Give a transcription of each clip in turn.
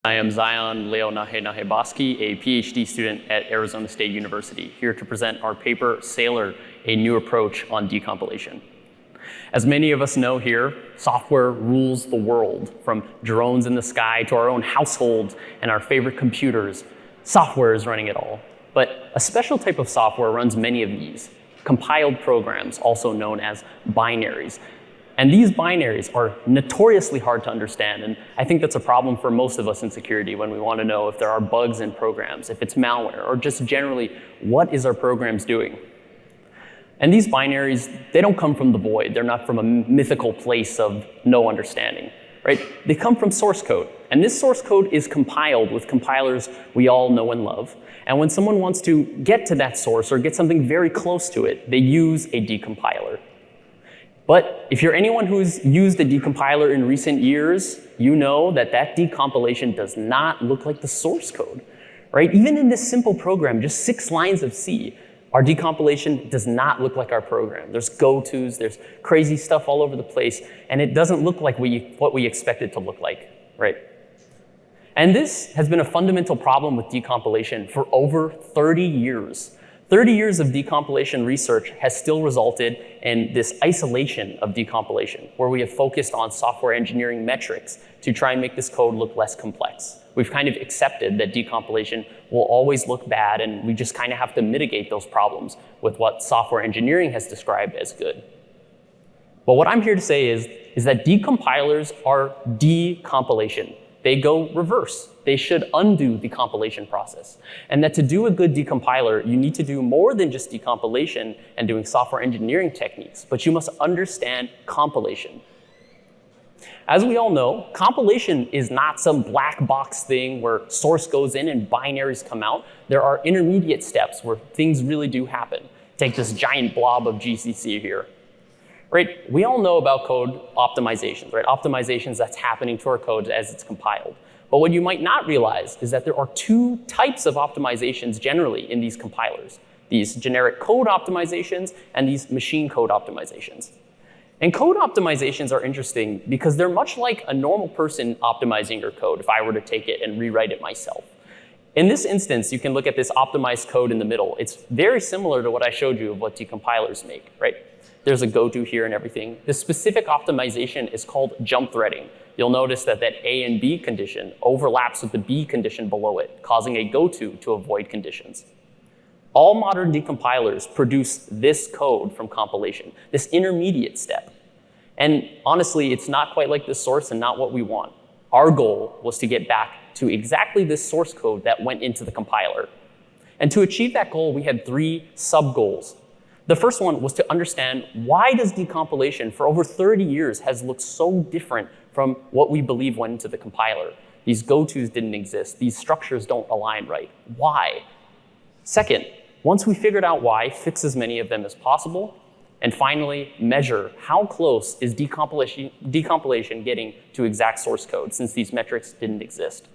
I am Zion Leonahenahe Basque, a PhD student at Arizona State University, here to present our paper, SAILR, a new approach on decompilation. As many of us know here, software rules the world, from drones in the sky to our own households and our favorite computers. Software is running it all. But a special type of software runs many of these, compiled programs, also known as binaries. And these binaries are notoriously hard to understand, and I think that's a problem for most of us in security when we want to know if there are bugs in programs, if it's malware, or just generally, what is our programs doing? And these binaries, they don't come from the void. They're not from a mythical place of no understanding, right? They come from source code, and this source code is compiled with compilers we all know and love. And when someone wants to get to that source or get something very close to it, they use a decompiler. But if you're anyone who's used a decompiler in recent years, you know that that decompilation does not look like the source code, right? Even in this simple program, just 6 lines of C, our decompilation does not look like our program. There's gotos, there's crazy stuff all over the place, and it doesn't look like what we expect it to look like, right? And this has been a fundamental problem with decompilation for over 30 years. 30 years of decompilation research has still resulted in this isolation of decompilation, where we have focused on software engineering metrics to try and make this code look less complex. We've kind of accepted that decompilation will always look bad, and we just kind of have to mitigate those problems with what software engineering has described as good. But what I'm here to say is that decompilers are decompilation. They go reverse. They should undo the compilation process. And that to do a good decompiler, you need to do more than just decompilation and doing software engineering techniques, but you must understand compilation. As we all know, compilation is not some black box thing where source goes in and binaries come out. There are intermediate steps where things really do happen. Take this giant blob of GCC here. Right? We all know about code optimizations, right? Optimizations that's happening to our code as it's compiled. But what you might not realize is that there are 2 types of optimizations generally in these compilers. These generic code optimizations and these machine code optimizations. And code optimizations are interesting because they're much like a normal person optimizing your code if I were to take it and rewrite it myself. In this instance, you can look at this optimized code in the middle. It's very similar to what I showed you of what decompilers make, right? There's a goto here and everything. This specific optimization is called jump threading. You'll notice that that A and B condition overlaps with the B condition below it, causing a goto to avoid conditions. All modern decompilers produce this code from compilation, this intermediate step. And honestly, it's not quite like the source and not what we want. Our goal was to get back to exactly this source code that went into the compiler. And to achieve that goal, we had 3 sub-goals. The first one was to understand why does decompilation for over 30 years has looked so different from what we believe went into the compiler. These gotos didn't exist. These structures don't align right. Why? Second, once we figured out why, fix as many of them as possible. And finally, measure how close is decompilation getting to exact source code, since these metrics didn't exist.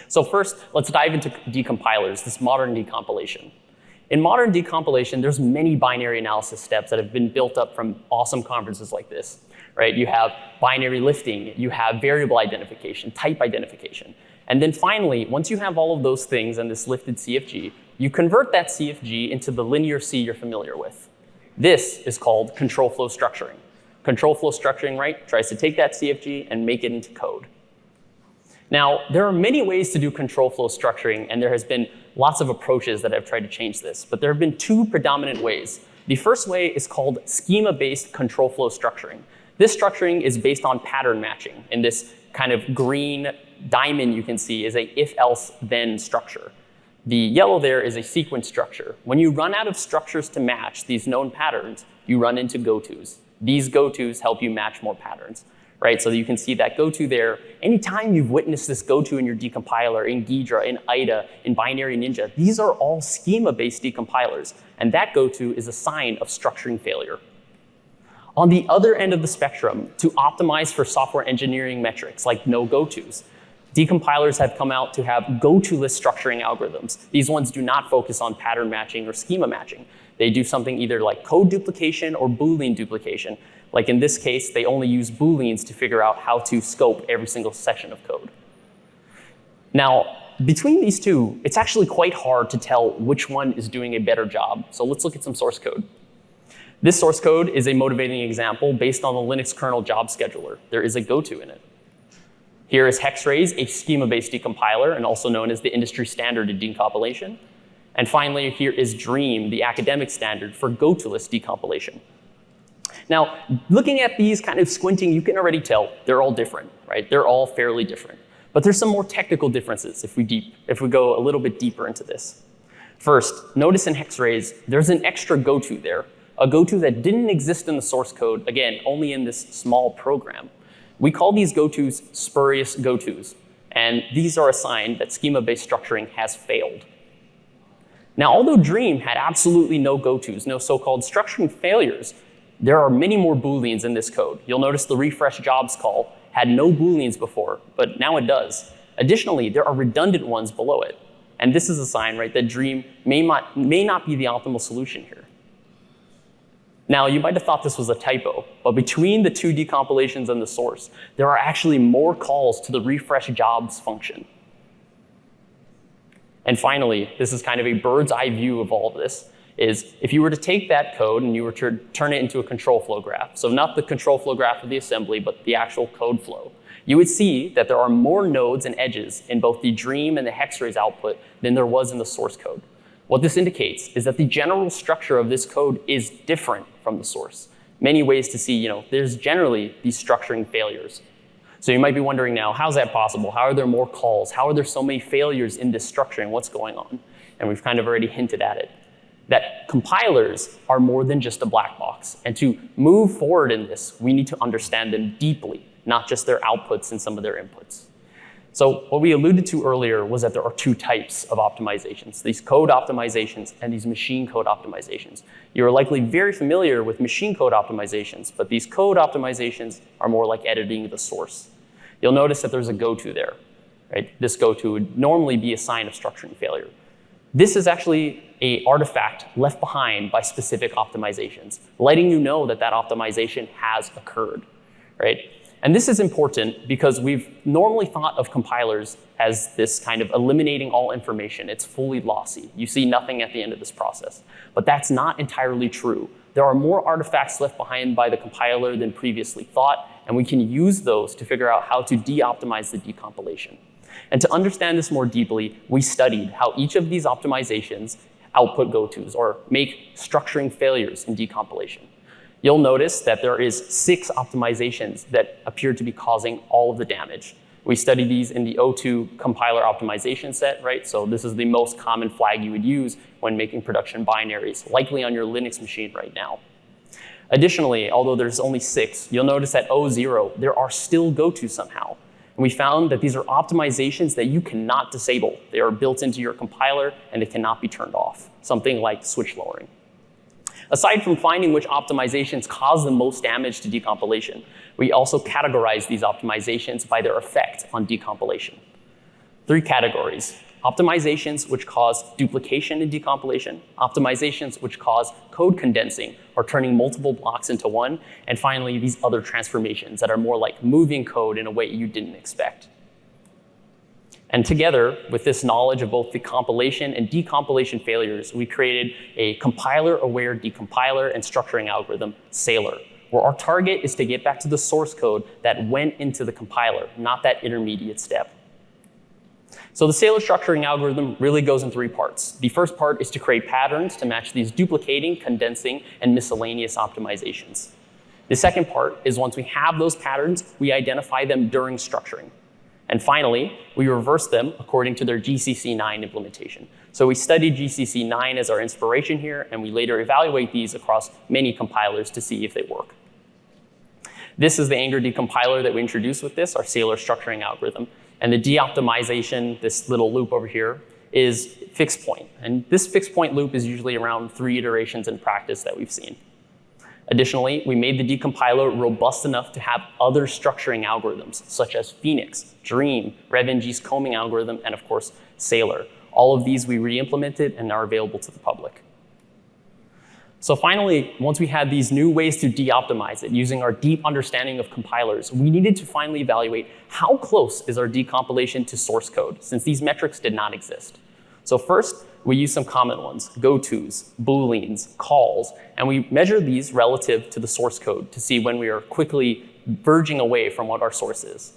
So first, let's dive into decompilers, this modern decompilation. In modern decompilation, there's many binary analysis steps that have been built up from awesome conferences like this, right? You have binary lifting, you have variable identification, type identification. And then finally, once you have all of those things and this lifted CFG, you convert that CFG into the linear C you're familiar with. This is called control flow structuring. Control flow structuring, right, tries to take that CFG and make it into code. Now, there are many ways to do control flow structuring, and there has been lots of approaches that have tried to change this, but there have been 2 predominant ways. The first way is called schema-based control flow structuring. This structuring is based on pattern matching, and this kind of green diamond you can see is a if-else-then structure. The yellow there is a sequence structure. When you run out of structures to match these known patterns, you run into gotos. These gotos help you match more patterns. Right, so you can see that goto there. Anytime you've witnessed this goto in your decompiler, in Ghidra, in IDA, in Binary Ninja, these are all schema-based decompilers, and that goto is a sign of structuring failure. On the other end of the spectrum, to optimize for software engineering metrics like no gotos, decompilers have come out to have goto-less structuring algorithms. These ones do not focus on pattern matching or schema matching. They do something either like code duplication or Boolean duplication. Like in this case, they only use Booleans to figure out how to scope every single section of code. Now, between these two, it's actually quite hard to tell which one is doing a better job. So let's look at some source code. This source code is a motivating example based on the Linux kernel job scheduler. There is a goto in it. Here is Hexrays, a schema-based decompiler, and also known as the industry standard in decompilation. And finally, here is Dream, the academic standard for gotoless decompilation. Now, looking at these kind of squinting, you can already tell they're all different, right? They're all fairly different. But there's some more technical differences if we go a little bit deeper into this. First, notice in Hexrays, there's an extra goto there, a goto that didn't exist in the source code, again, only in this small program. We call these gotos spurious gotos, and these are a sign that schema-based structuring has failed. Now, although Dream had absolutely no gotos, no so-called structuring failures, there are many more booleans in this code. You'll notice the refresh jobs call had no booleans before, but now it does. Additionally, there are redundant ones below it. And this is a sign, right, that Dream may not be the optimal solution here. Now, you might have thought this was a typo, but between the two decompilations and the source, there are actually more calls to the refresh jobs function. And finally, this is kind of a bird's eye view of all of this, is if you were to take that code and you were to turn it into a control flow graph, so not the control flow graph of the assembly, but the actual code flow, you would see that there are more nodes and edges in both the Dream and the Hexrays output than there was in the source code. What this indicates is that the general structure of this code is different from the source. Many ways to see, there's generally these structuring failures. So you might be wondering now, how's that possible? How are there more calls? How are there so many failures in this structuring? What's going on? And we've kind of already hinted at it. That compilers are more than just a black box. And to move forward in this, we need to understand them deeply, not just their outputs and some of their inputs. So what we alluded to earlier was that there are two types of optimizations, these code optimizations and these machine code optimizations. You're likely very familiar with machine code optimizations, but these code optimizations are more like editing the source. You'll notice that there's a goto there, right? This goto would normally be a sign of structuring failure. This is actually an artifact left behind by specific optimizations, letting you know that that optimization has occurred, right? And this is important because we've normally thought of compilers as this kind of eliminating all information. It's fully lossy. You see nothing at the end of this process. But that's not entirely true. There are more artifacts left behind by the compiler than previously thought, and we can use those to figure out how to de-optimize the decompilation. And to understand this more deeply, we studied how each of these optimizations output gotos or make structuring failures in decompilation. You'll notice that there is 6 optimizations that appear to be causing all of the damage. We studied these in the O2 compiler optimization set, right? So this is the most common flag you would use when making production binaries, likely on your Linux machine right now. Additionally, although there's only 6, you'll notice at O0, there are still gotos somehow. And we found that these are optimizations that you cannot disable. They are built into your compiler and they cannot be turned off, something like switch lowering. Aside from finding which optimizations cause the most damage to decompilation, we also categorize these optimizations by their effect on decompilation. 3 categories: optimizations which cause duplication in decompilation, optimizations which cause code condensing or turning multiple blocks into one, and finally, these other transformations that are more like moving code in a way you didn't expect. And together, with this knowledge of both the compilation and decompilation failures, we created a compiler-aware decompiler and structuring algorithm, SAILR, where our target is to get back to the source code that went into the compiler, not that intermediate step. So the SAILR structuring algorithm really goes in 3 parts. The first part is to create patterns to match these duplicating, condensing, and miscellaneous optimizations. The second part is once we have those patterns, we identify them during structuring. And finally, we reverse them according to their GCC 9 implementation. So we studied GCC 9 as our inspiration here, and we later evaluate these across many compilers to see if they work. This is the Anger decompiler that we introduced with this, our SAILR structuring algorithm. And the de-optimization, this little loop over here, is fixed point. And this fixed point loop is usually around 3 iterations in practice that we've seen. Additionally, we made the decompiler robust enough to have other structuring algorithms, such as Phoenix, Dream, RevNG's combing algorithm, and of course, SAILR. All of these we re-implemented and are available to the public. So finally, once we had these new ways to de-optimize it using our deep understanding of compilers, we needed to finally evaluate how close is our decompilation to source code, since these metrics did not exist. So first, we used some common ones, gotos, booleans, calls, and we measured these relative to the source code to see when we are quickly verging away from what our source is.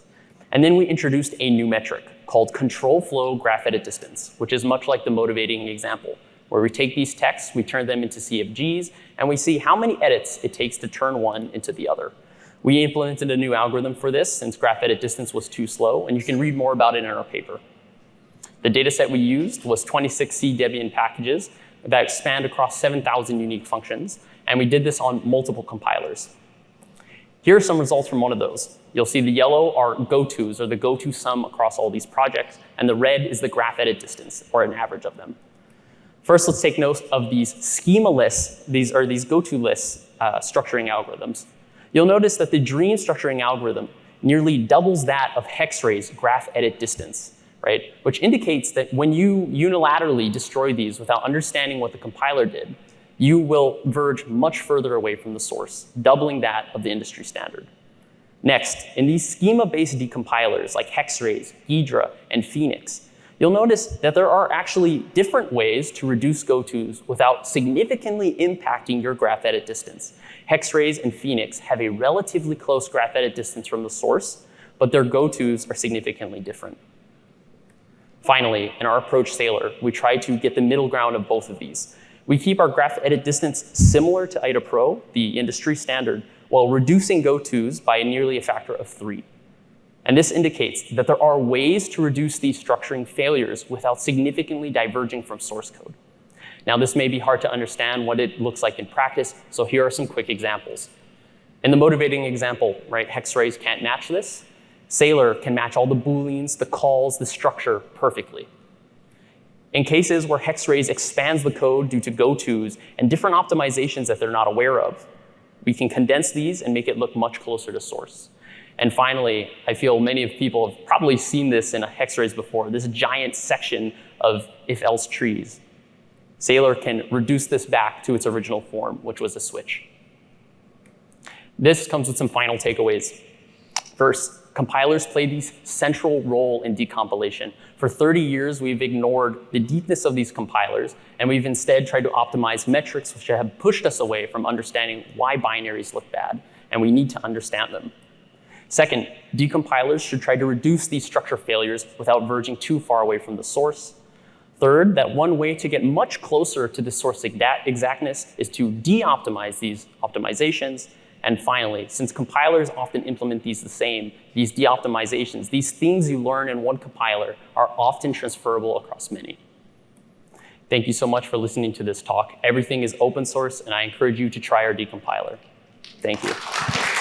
And then we introduced a new metric called control flow graph edit distance, which is much like the motivating example, where we take these texts, we turn them into CFGs, and we see how many edits it takes to turn one into the other. We implemented a new algorithm for this since graph edit distance was too slow, and you can read more about it in our paper. The dataset we used was 26 C Debian packages that span across 7,000 unique functions, and we did this on multiple compilers. Here are some results from one of those. You'll see the yellow are gotos, or the goto sum across all these projects, and the red is the graph edit distance, or an average of them. First, let's take note of these schema lists, these goto lists structuring algorithms. You'll notice that the dream structuring algorithm nearly doubles that of Hexray's graph edit distance, right? Which indicates that when you unilaterally destroy these without understanding what the compiler did, you will verge much further away from the source, doubling that of the industry standard. Next, in these schema-based decompilers like Hexrays, Ghidra, and Phoenix, you'll notice that there are actually different ways to reduce gotos without significantly impacting your graph edit distance. Hexrays and Phoenix have a relatively close graph edit distance from the source, but their gotos are significantly different. Finally, in our approach SAILR, we try to get the middle ground of both of these. We keep our graph edit distance similar to IDA Pro, the industry standard, while reducing gotos by nearly a factor of 3. And this indicates that there are ways to reduce these structuring failures without significantly diverging from source code. Now, this may be hard to understand what it looks like in practice, so here are some quick examples. In the motivating example, right, Hexrays can't match this. SAILR can match all the booleans, the calls, the structure perfectly. In cases where Hexrays expands the code due to gotos and different optimizations that they're not aware of, we can condense these and make it look much closer to source. And finally, I feel many of people have probably seen this in a Hexrays before, this giant section of if-else trees. SAILR can reduce this back to its original form, which was a switch. This comes with some final takeaways. First, compilers play this central role in decompilation. For 30 years, we've ignored the deepness of these compilers, and we've instead tried to optimize metrics which have pushed us away from understanding why binaries look bad, and we need to understand them. Second, decompilers should try to reduce these structure failures without verging too far away from the source. Third, that one way to get much closer to the source exactness is to de-optimize these optimizations. And finally, since compilers often implement these the same, these de-optimizations, these things you learn in one compiler are often transferable across many. Thank you so much for listening to this talk. Everything is open source, and I encourage you to try our decompiler. Thank you.